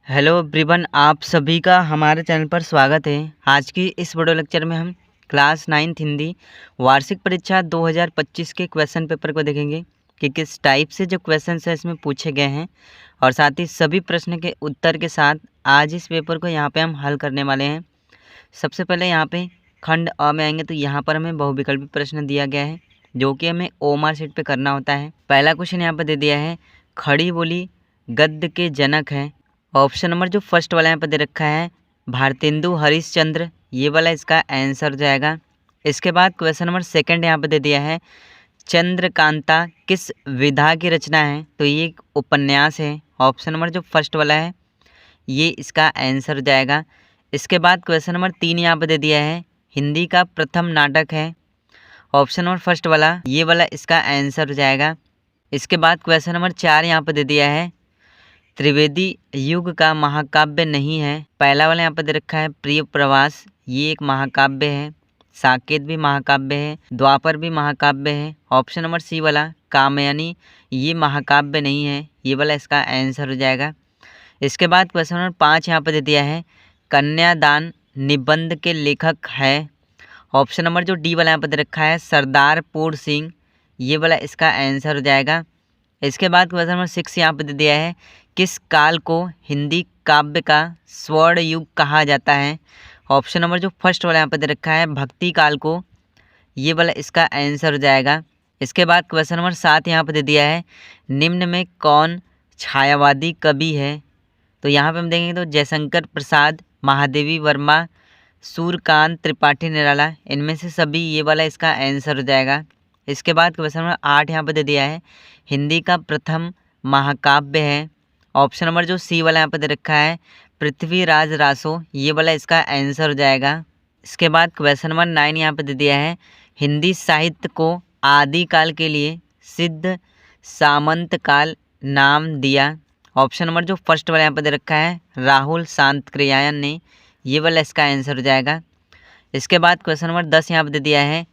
Hello everyone, आप सभी का हमारे चैनल पर स्वागत है। आज की इस वीडियो लेक्चर में हम क्लास 9th हिंदी वार्षिक परीक्षा 2025 के क्वेश्चन पेपर को देखेंगे कि किस टाइप से जो क्वेश्चन है इसमें पूछे गए हैं और साथ ही सभी प्रश्न के उत्तर के साथ आज इस पेपर को यहाँ पे हम हल करने वाले हैं। सबसे पहले यहाँ पे खंड अ में आएंगे तो यहाँ पर हमें बहुविकल्पी प्रश्न दिया गया है जो कि हमें ओमआर शीट पे करना होता है। पहला क्वेश्चन यहाँ पर दे दिया है, खड़ी बोली गद्य के जनक है। ऑप्शन नंबर जो फर्स्ट वाला यहाँ पर दे रखा है भारतेंदु हरिश्चंद्र, ये वाला इसका आंसर हो जाएगा। इसके बाद क्वेश्चन नंबर सेकंड यहाँ पर दे दिया है, चंद्रकांता किस विधा की रचना है, तो ये एक उपन्यास है। ऑप्शन नंबर जो फर्स्ट वाला है ये इसका आंसर हो जाएगा। इसके बाद क्वेश्चन नंबर 3 यहाँ पर दे दिया है, हिंदी का प्रथम नाटक है। ऑप्शन नंबर फर्स्ट वाला ये वाला इसका आंसर हो जाएगा। इसके बाद क्वेश्चन नंबर 4 यहाँ पर दे दिया है, त्रिवेदी युग का महाकाव्य नहीं है। पहला वाला यहाँ पर दे रखा है प्रिय प्रवास, ये एक महाकाव्य है। साकेत भी महाकाव्य है, द्वापर भी महाकाव्य है। ऑप्शन नंबर सी वाला कामयानी ये महाकाव्य नहीं है, ये वाला इसका आंसर हो जाएगा। इसके बाद क्वेश्चन नंबर 5 यहाँ पर दे दिया है, कन्यादान निबंध के लेखक है। ऑप्शन नंबर जो डी वाला यहाँ पर दे रखा है सरदार पूर्ण सिंह, ये वाला इसका आंसर हो जाएगा। इसके बाद क्वेश्चन नंबर 6 यहाँ पर दे दिया है, किस काल को हिंदी काव्य का स्वर्ण युग कहा जाता है। ऑप्शन नंबर जो फर्स्ट वाला यहाँ पर दे रखा है भक्ति काल को, ये वाला इसका आंसर हो जाएगा। इसके बाद क्वेश्चन नंबर 7 यहाँ पर दे दिया है, निम्न में कौन छायावादी कवि है, तो यहाँ पे हम देखेंगे तो जयशंकर प्रसाद, महादेवी वर्मा, सूर्यकांत त्रिपाठी निराला, इनमें से सभी ये वाला इसका आंसर हो जाएगा। इसके बाद क्वेश्चन नंबर 8 यहाँ पर दे दिया है, हिंदी का प्रथम महाकाव्य है। ऑप्शन नंबर जो सी वाला यहाँ पर दे रखा है पृथ्वीराज रासो, ये वाला इसका आंसर हो जाएगा। इसके बाद क्वेश्चन नंबर 9 यहाँ पर दे दिया है, हिंदी साहित्य को आदिकाल के लिए सिद्ध सामंत काल नाम दिया। ऑप्शन नंबर जो फर्स्ट वाला यहाँ पर दे रखा है राहुल सांतक्रियायन ने, ये वाला इसका आंसर हो जाएगा। इसके बाद क्वेश्चन नंबर 10 यहाँ पर दे दिया है,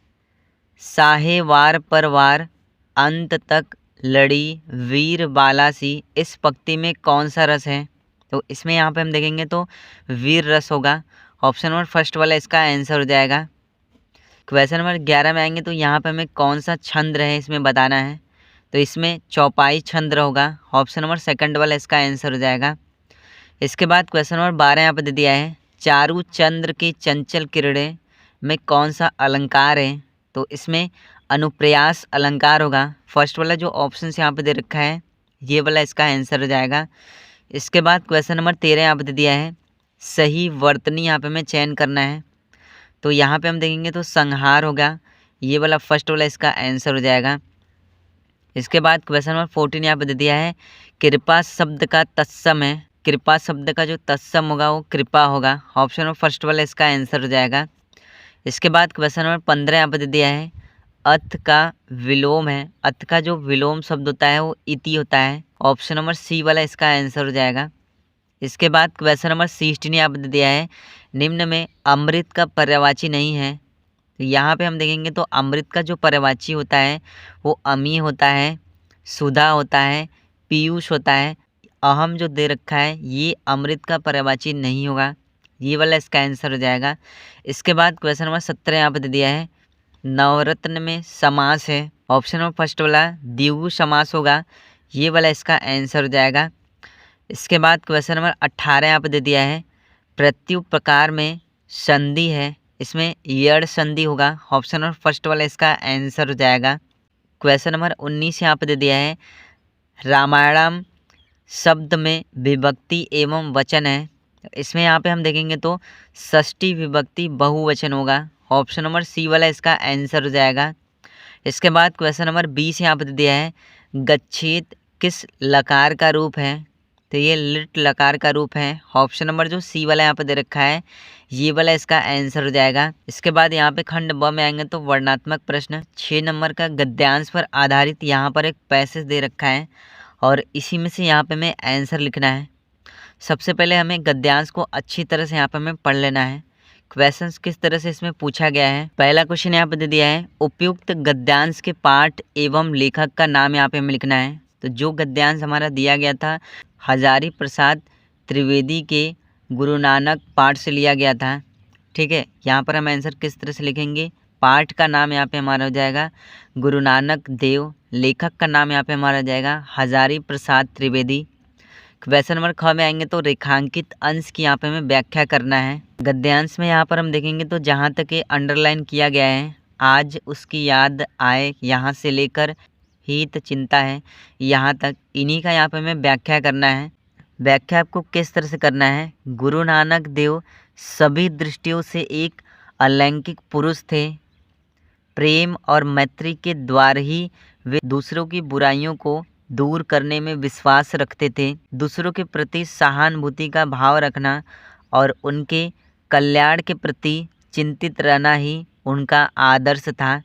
साहे वार पर वार अंत तक लड़ी वीर बालासी, इस पंक्ति में कौन सा रस है, तो इसमें यहाँ पे हम देखेंगे तो वीर रस होगा। ऑप्शन नंबर फर्स्ट वाला इसका आंसर हो जाएगा। क्वेश्चन नंबर 11 में आएंगे तो यहाँ पे हमें कौन सा छंद है इसमें बताना है, तो इसमें चौपाई छंद होगा। ऑप्शन नंबर सेकंड वाला इसका आंसर हो जाएगा। इसके बाद क्वेश्चन नंबर 12 यहाँ पर दे दिया है, चारू चंद्र की चंचल किरणें में कौन सा अलंकार है, तो इसमें अनुप्रयास अलंकार होगा। फर्स्ट वाला जो ऑप्शन यहाँ पे दे रखा है ये वाला इसका आंसर हो जाएगा। इसके बाद क्वेश्चन नंबर 13 यहाँ पे दे दिया है, सही वर्तनी यहाँ पे हमें चयन करना है, तो यहाँ पे हम देखेंगे तो संहार होगा, ये वाला फर्स्ट वाला इसका आंसर हो जाएगा। इसके बाद क्वेश्चन नंबर 14 यहाँ पे दे दिया है, कृपा शब्द का तत्सम है। कृपा शब्द का जो तत्सम होगा वो कृपा होगा। ऑप्शन नंबर फर्स्ट वाला इसका आंसर हो जाएगा। इसके बाद क्वेश्चन नंबर 15 यहाँ पे दे दिया है, अथ का विलोम है। अथ का जो विलोम शब्द होता है वो इति होता है। ऑप्शन नंबर सी वाला इसका आंसर हो जाएगा। इसके बाद क्वेश्चन नंबर 16 यहाँ पे दे दिया है, निम्न में अमृत का पर्यायवाची नहीं है, तो यहाँ पे हम देखेंगे तो अमृत का जो पर्यायवाची होता है वो अमी होता है, सुधा होता है, पीयूष होता है। अहम जो दे रखा है ये अमृत का पर्यायवाची नहीं होगा, ये वाला इसका आंसर हो जाएगा। इसके बाद क्वेश्चन नंबर 17 यहाँ पे दे दिया है, नवरत्न में समास है। ऑप्शन नंबर फर्स्ट वाला द्विगु समास होगा, ये वाला इसका आंसर हो जाएगा। इसके बाद क्वेश्चन नंबर 18 यहाँ पे दे दिया है, प्रत्युपकार में संधि है, इसमें यड़ संधि होगा। ऑप्शन नंबर फर्स्ट वाला इसका आंसर हो जाएगा। क्वेश्चन नंबर 19 यहाँ पे दे दिया है, रामायणम शब्द में विभक्ति एवं वचन है, इसमें यहाँ पे हम देखेंगे तो षष्ठी विभक्ति बहुवचन होगा। ऑप्शन नंबर सी वाला इसका आंसर हो जाएगा। इसके बाद क्वेश्चन नंबर 20 यहाँ पे दे दिया है, गच्छेत किस लकार का रूप है, तो ये लिट लकार का रूप है। ऑप्शन नंबर जो सी वाला यहाँ पे दे रखा है ये वाला इसका आंसर हो जाएगा। इसके बाद यहाँ पे खंड ब में आएंगे तो वर्णनात्मक प्रश्न 6 नंबर का गद्यांश पर आधारित यहाँ पर एक पैसेज दे रखा है और इसी में से यहाँ पे हमें आंसर लिखना है। सबसे पहले हमें गद्यांश को अच्छी तरह से यहाँ पे हमें पढ़ लेना है, क्वेश्चंस किस तरह से इसमें पूछा गया है। पहला क्वेश्चन यहाँ पे दे दिया है, उपयुक्त गद्यांश के पाठ एवं लेखक का नाम यहाँ पे हमें लिखना है। तो जो गद्यांश हमारा दिया गया था हजारी प्रसाद त्रिवेदी के गुरु नानक पाठ से लिया गया था। ठीक है, यहाँ पर हम आंसर किस तरह से लिखेंगे, पाठ का नाम यहाँ पे हमारा हो जाएगा गुरु नानक देव, लेखक का नाम यहाँ पे हमारा हो जाएगा हजारी प्रसाद त्रिवेदी। क्वेश्चन नंबर ख में आएंगे तो रेखांकित अंश की यहाँ पे हमें व्याख्या करना है। गद्यांश में यहाँ पर हम देखेंगे तो जहाँ तक ये अंडरलाइन किया गया है, आज उसकी याद आए, यहाँ से लेकर हित चिंता है, यहाँ तक, इन्हीं का यहाँ पे हमें व्याख्या करना है। व्याख्या आपको किस तरह से करना है, गुरु नानक देव सभी दृष्टियों से एक अलौकिक पुरुष थे। प्रेम और मैत्री के द्वारा ही वे दूसरों की बुराइयों को दूर करने में विश्वास रखते थे। दूसरों के प्रति सहानुभूति का भाव रखना और उनके कल्याण के प्रति चिंतित रहना ही उनका आदर्श था।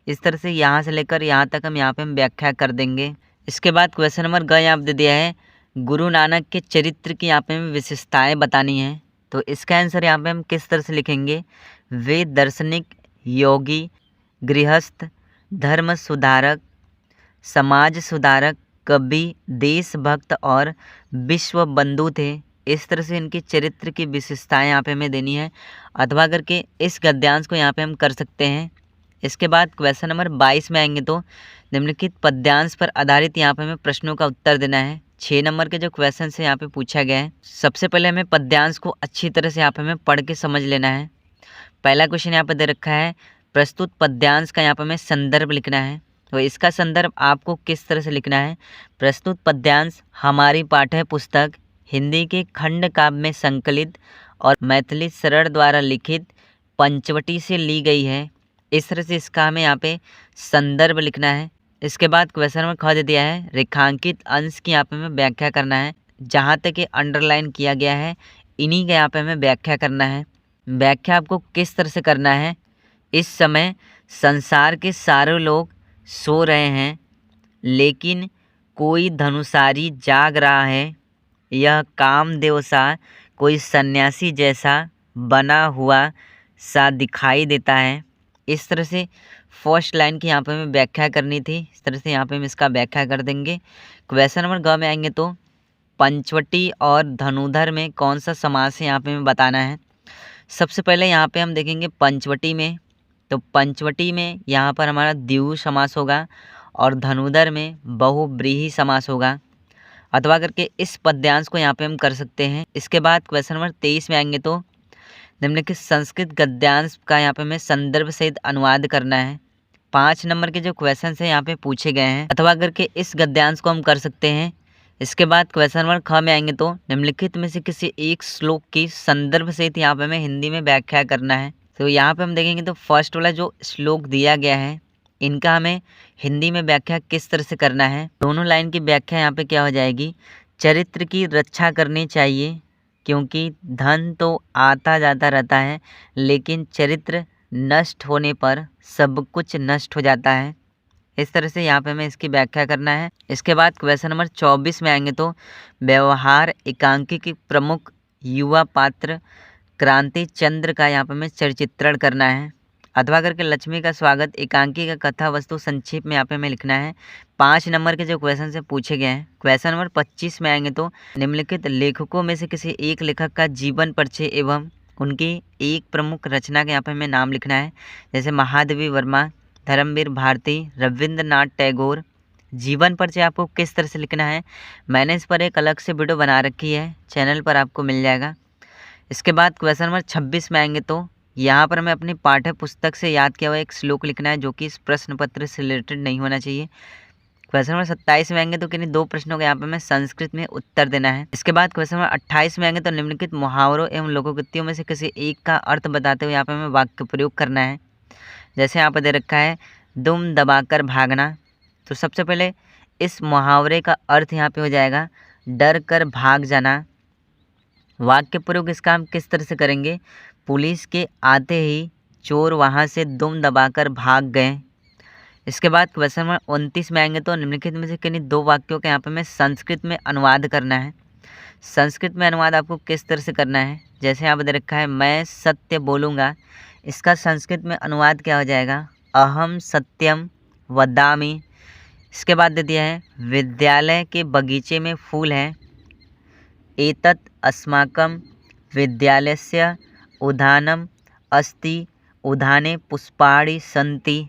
इस तरह से यहाँ से लेकर यहाँ तक हम यहाँ पे हम व्याख्या कर देंगे। इसके बाद क्वेश्चन नंबर ग यहाँ पे दे दिया है, गुरु नानक के चरित्र की यहाँ पे हमें विशेषताएं बतानी है। तो इसका आंसर यहाँ पे हम किस तरह से लिखेंगे, वे दार्शनिक, योगी, गृहस्थ, धर्म सुधारक, समाज सुधारक, कवि, देशभक्त और विश्व बंधु थे। इस तरह से इनके चरित्र की विशेषताएं यहाँ पे हमें देनी है, अथवा करके इस गद्यांश को यहाँ पे हम कर सकते हैं। इसके बाद क्वेश्चन नंबर 22 में आएंगे तो निम्नलिखित पद्यांश पर आधारित यहाँ पे हमें प्रश्नों का उत्तर देना है। 6 नंबर के जो क्वेश्चन है यहाँ पे पूछा गया है। सबसे पहले हमें पद्यांश को अच्छी तरह से यहाँ पे हमें पढ़ के समझ लेना है। पहला क्वेश्चन यहाँ पे दे रखा है, प्रस्तुत पद्यांश का यहाँ पे हमें संदर्भ लिखना है। तो इसका संदर्भ आपको किस तरह से लिखना है, प्रस्तुत पद्यांश हमारी पाठ्य पुस्तक हिंदी के खंड काव्य में संकलित और मैथिली शरण द्वारा लिखित पंचवटी से ली गई है। इस तरह से इसका हमें यहाँ पे संदर्भ लिखना है। इसके बाद क्वेश्चन नंबर ख दे दिया है, रेखांकित अंश की यहाँ पे हमें व्याख्या करना है। जहाँ तक ये अंडरलाइन किया गया है, इन्हीं का यहाँ पे हमें व्याख्या करना है। व्याख्या आपको किस तरह से करना है, इस समय संसार के सारे लोग सो रहे हैं, लेकिन कोई धनुषारी जाग रहा है। यह कामदेव सा कोई सन्यासी जैसा बना हुआ सा दिखाई देता है। इस तरह से फर्स्ट लाइन की यहाँ पे हमें व्याख्या करनी थी। इस तरह से यहाँ पे हम इसका व्याख्या कर देंगे। क्वेश्चन नंबर ग में आएंगे तो पंचवटी और धनुधर में कौन सा समास है यहाँ पे हमें बताना है। सबसे पहले यहाँ पे हम देखेंगे पंचवटी में, तो पंचवटी में यहाँ पर हमारा द्विगु समास होगा और धनुधर में बहुव्रीहि समास होगा, अथवा करके इस पद्यांश को यहाँ पे हम कर सकते हैं। इसके बाद क्वेश्चन नंबर 23 में आएंगे तो निम्नलिखित संस्कृत गद्यांश का यहाँ पे हमें संदर्भ सहित अनुवाद करना है। 5 नंबर के जो क्वेश्चन है यहाँ पे पूछे गए हैं, अथवा करके इस गद्यांश को हम कर सकते हैं। इसके बाद क्वेश्चन नंबर ख में आएंगे तो निम्नलिखित में से किसी एक श्लोक की संदर्भ सहित यहाँ पे हमें हिंदी में व्याख्या करना है। तो यहाँ पे हम देखेंगे तो फर्स्ट वाला जो श्लोक दिया गया है, इनका हमें हिंदी में व्याख्या किस तरह से करना है। दोनों लाइन की व्याख्या यहाँ पे क्या हो जाएगी, चरित्र की रक्षा करनी चाहिए, क्योंकि धन तो आता जाता रहता है, लेकिन चरित्र नष्ट होने पर सब कुछ नष्ट हो जाता है। इस तरह से यहाँ पे हमें इसकी व्याख्या करना है। इसके बाद क्वेश्चन नंबर 24 में आएंगे तो व्यवहार एकांकी की प्रमुख युवा पात्र क्रांति चंद्र का यहाँ पे हमें चरित्रण करना है, अथवा करके लक्ष्मी का स्वागत एकांकी का कथा वस्तु संक्षेप में यहाँ पे हमें लिखना है। 5 नंबर के जो क्वेश्चन से पूछे गए हैं। क्वेश्चन नंबर 25 में आएंगे तो निम्नलिखित लेखकों में से किसी एक लेखक का जीवन परिचय एवं उनकी एक प्रमुख रचना के यहाँ पे हमें नाम लिखना है। जैसे महादेवी वर्मा, धर्मवीर भारती, रविंद्रनाथ टैगोर। जीवन परिचय आपको किस तरह से लिखना है, मैंने इस पर एक अलग से वीडियो बना रखी है, चैनल पर आपको मिल जाएगा। इसके बाद क्वेश्चन नंबर 26 में आएंगे तो यहाँ पर हमें अपनी पाठ्य पुस्तक से याद किया हुआ एक श्लोक लिखना है, जो कि इस प्रश्न पत्र से रिलेटेड नहीं होना चाहिए। क्वेश्चन नंबर 27 में आएंगे तो किन्हीं 2 प्रश्नों का यहाँ पे हमें संस्कृत में उत्तर देना है। इसके बाद क्वेश्चन नंबर 28 में आएंगे तो निम्नलिखित मुहावरों एवं लोकोक्तियों में से किसी एक का अर्थ बताते हुए यहाँ पे हमें वाक्य प्रयोग करना है। जैसे यहाँ पर दे रखा है दुम दबाकर भागना, तो सबसे पहले इस मुहावरे का अर्थ यहाँ पे हो जाएगा डर कर भाग जाना। वाक्य प्रयोग इसका हम किस तरह से करेंगे, पुलिस के आते ही चोर वहाँ से दुम दबाकर भाग गए। इसके बाद क्वेश्चन नंबर 29 में आएंगे तो निम्नलिखित में से किन्हीं 2 वाक्यों के यहाँ पे हमें संस्कृत में अनुवाद करना है। संस्कृत में अनुवाद आपको किस तरह से करना है, जैसे यहाँ पर दे रखा है मैं सत्य बोलूँगा, इसका संस्कृत में अनुवाद क्या हो जाएगा, अहम सत्यम वदामि। इसके बाद दे दिया है विद्यालय के बगीचे में फूल हैं, एतत् अस्माकं विद्यालयस्य उद्यानम् अस्ति, उद्याने पुष्पाणि सन्ति।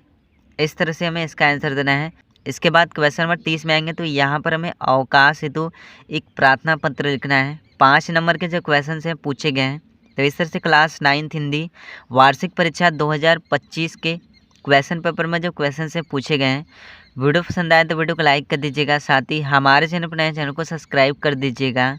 इस तरह से हमें इसका आंसर देना है। इसके बाद क्वेश्चन नंबर 30 में आएंगे तो यहाँ पर हमें अवकाश हेतु एक प्रार्थना पत्र लिखना है। 5 नंबर के जो क्वेश्चन हैं पूछे गए हैं। तो इस तरह से क्लास 9th हिंदी वार्षिक परीक्षा 2025 के क्वेश्चन पेपर में जो क्वेश्चन हैं पूछे गए हैं। वीडियो पसंद आए तो वीडियो को लाइक कर दीजिएगा, साथ ही हमारे चैनल पर नए चैनल को सब्सक्राइब कर दीजिएगा।